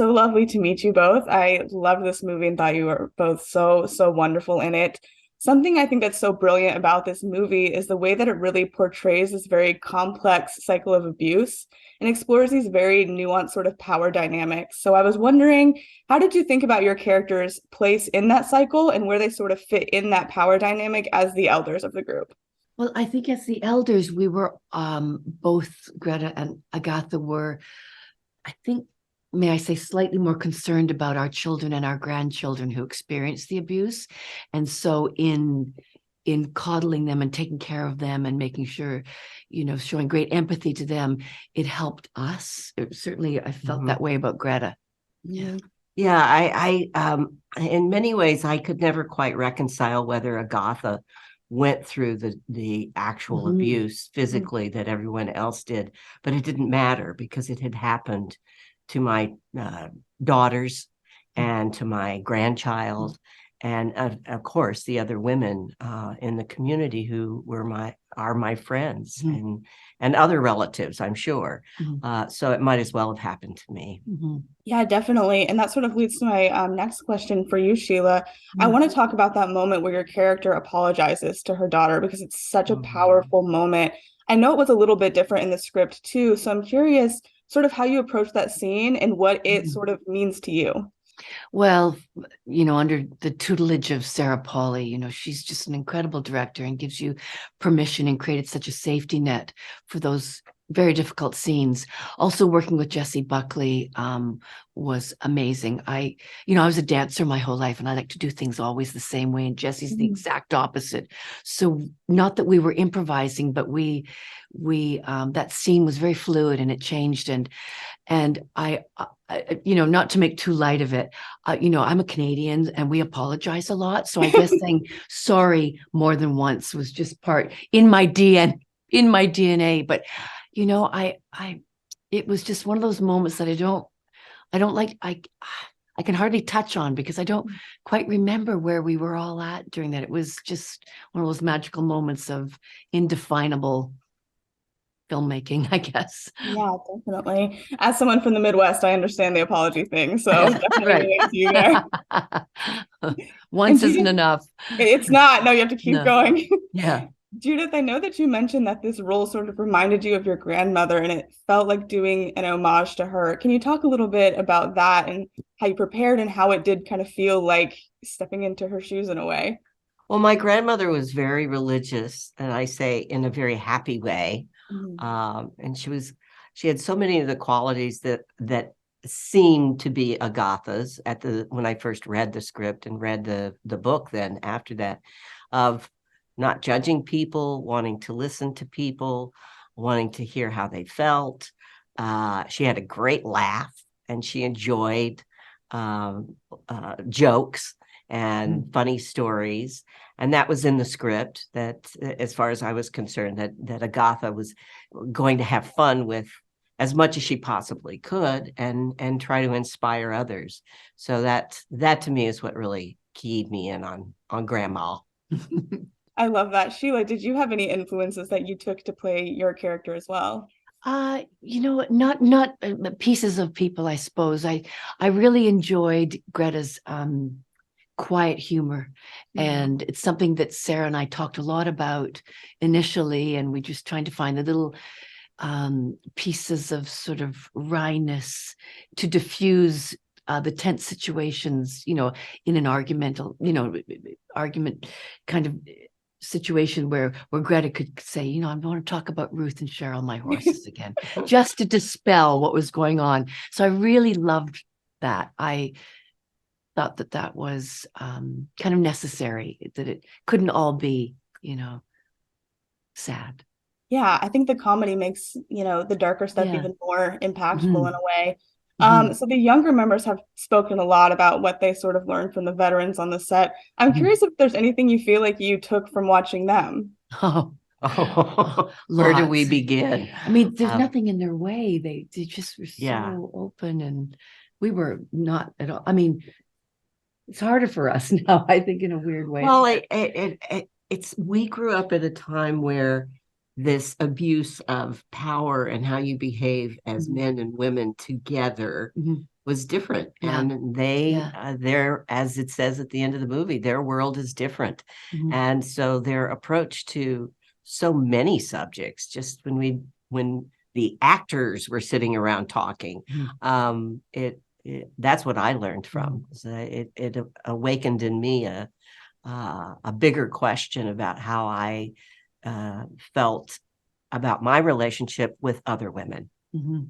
so lovely to meet you both. I loved this movie and thought you were both so wonderful in it. Something I think that's so brilliant about this movie is the way that it really portrays this very complex cycle of abuse and explores these very nuanced sort of power dynamics. So I was wondering, how did you think about your characters' place in that cycle and where they sort of fit in that power dynamic as the elders of the group? Well, I think as the elders, we were both Greta and Agatha were, I think, may I say, slightly more concerned about our children and our grandchildren who experienced the abuse. And so in coddling them and taking care of them and making sure, showing great empathy to them, it helped us. Certainly, I felt that way about Greta. Yeah. Yeah, I in many ways, I could never quite reconcile whether Agatha went through the actual abuse physically that everyone else did, but it didn't matter because it had happened to my daughters and to my grandchild, and of course the other women in the community who are my friends and other relatives, I'm sure. So it might as well have happened to me. Yeah, definitely. And that sort of leads to my next question for you, Sheila. I want to talk about that moment where your character apologizes to her daughter because it's such a powerful moment. I know it was a little bit different in the script too, so I'm curious sort of how you approach that scene and what it sort of means to you. Well, under the tutelage of Sarah Polley, she's just an incredible director and gives you permission and created such a safety net for those very difficult scenes. Also working with Jessie Buckley was amazing. I was a dancer my whole life and I like to do things always the same way. And Jessie's the exact opposite. So not that we were improvising, but we that scene was very fluid and it changed. And I not to make too light of it, I'm a Canadian and we apologize a lot. So I guess saying sorry more than once was just part in my DNA. But it was just one of those moments that I don't like. I can hardly touch on because I don't quite remember where we were all at during that. It was just one of those magical moments of indefinable filmmaking, I guess. Yeah, definitely. As someone from the Midwest, I understand the apology thing. So definitely relate to you there. Once isn't enough. It's not. No, you have to keep going. Yeah. Judith, I know that you mentioned that this role sort of reminded you of your grandmother and it felt like doing an homage to her. Can you talk a little bit about that and how you prepared and how it did kind of feel like stepping into her shoes in a way? Well, my grandmother was very religious, and I say in a very happy way. And she had so many of the qualities that seemed to be Agatha's when I first read the script and read the book then after that, of not judging people, wanting to listen to people, wanting to hear how they felt. She had a great laugh and she enjoyed jokes and funny stories. And that was in the script, that as far as I was concerned, that Agatha was going to have fun with as much as she possibly could and try to inspire others. So that to me is what really keyed me in on Grandma. I love that. Sheila, did you have any influences that you took to play your character as well? Not pieces of people, I suppose. I really enjoyed Greta's quiet humor. And it's something that Sarah and I talked a lot about initially, and we just trying to find the little pieces of sort of wryness to diffuse the tense situations, in an argument kind of situation where Greta could say, I want to talk about Ruth and Cheryl, my horses again, just to dispel what was going on. So I really loved that. I thought that was kind of necessary, that it couldn't all be, sad. Yeah, I think the comedy makes, the darker stuff even more impactful in a way. So the younger members have spoken a lot about what they sort of learned from the veterans on the set. I'm curious if there's anything you feel like you took from watching them. Where do we begin? I mean, there's nothing in their way. They just were so open, and we were not at all. I mean, it's harder for us now, I think, in a weird way. Well, we grew up at a time where this abuse of power and how you behave as men and women together was different. Yeah. And their, as it says at the end of the movie, their world is different. Mhm. And so their approach to so many subjects, just when the actors were sitting around talking, that's what I learned from. So it awakened in me a bigger question about how I felt about my relationship with other women. Mm-hmm.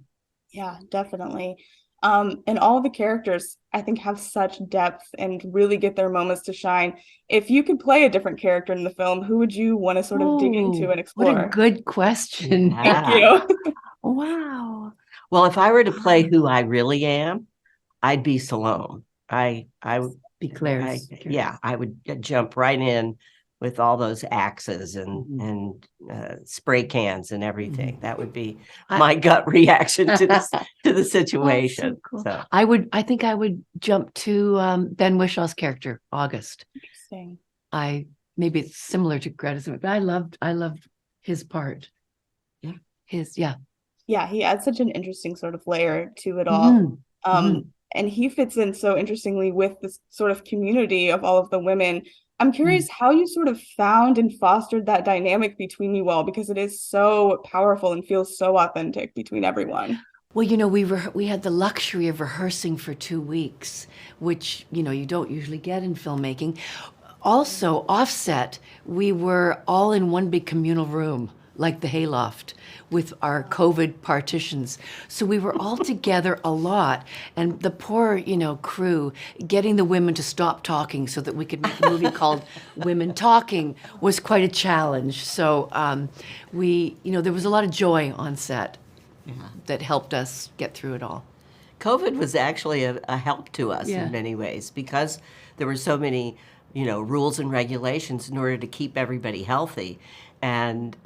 Yeah, definitely. And all the characters, I think, have such depth and really get their moments to shine. If you could play a different character in the film, who would you want to sort of dig into and explore? What a good question. Thank you. Wow. Well, if I were to play who I really am, I'd be Salome. I Be Claire's. yeah, I would jump right in with all those axes and spray cans and everything. That would be my gut reaction to the situation. Oh, so cool. I think I would jump to Ben Wishaw's character, August. Interesting. Maybe it's similar to Greta's, but I loved his part. Yeah. Yeah, he adds such an interesting sort of layer to it all. And he fits in so interestingly with this sort of community of all of the women. I'm curious how you sort of found and fostered that dynamic between you all, because it is so powerful and feels so authentic between everyone. Well, we had the luxury of rehearsing for 2 weeks, which, you don't usually get in filmmaking. Also, offset, we were all in one big communal room, like the hayloft, with our COVID partitions. So we were all together a lot. And the poor, crew, getting the women to stop talking so that we could make a movie called Women Talking was quite a challenge. So there was a lot of joy on set that helped us get through it all. COVID was actually a help to us in many ways, because there were so many, rules and regulations in order to keep everybody healthy. And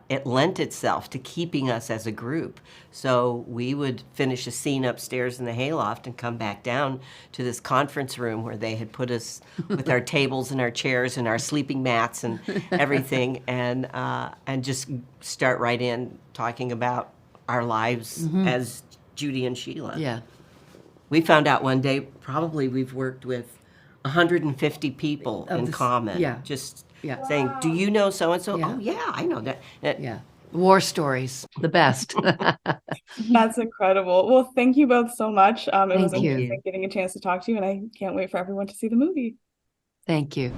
it lent itself to keeping us as a group. So we would finish a scene upstairs in the hayloft and come back down to this conference room where they had put us with our tables and our chairs and our sleeping mats and everything, and just start right in talking about our lives as Judy and Sheila. Yeah. We found out one day probably we've worked with 150 people in common. Yeah. Just saying, do you know so-and-so? Yeah. Oh, yeah, I know that. Yeah. War stories, the best. That's incredible. Well, thank you both so much. It was Thank you. amazing getting a chance to talk to you, and I can't wait for everyone to see the movie. Thank you.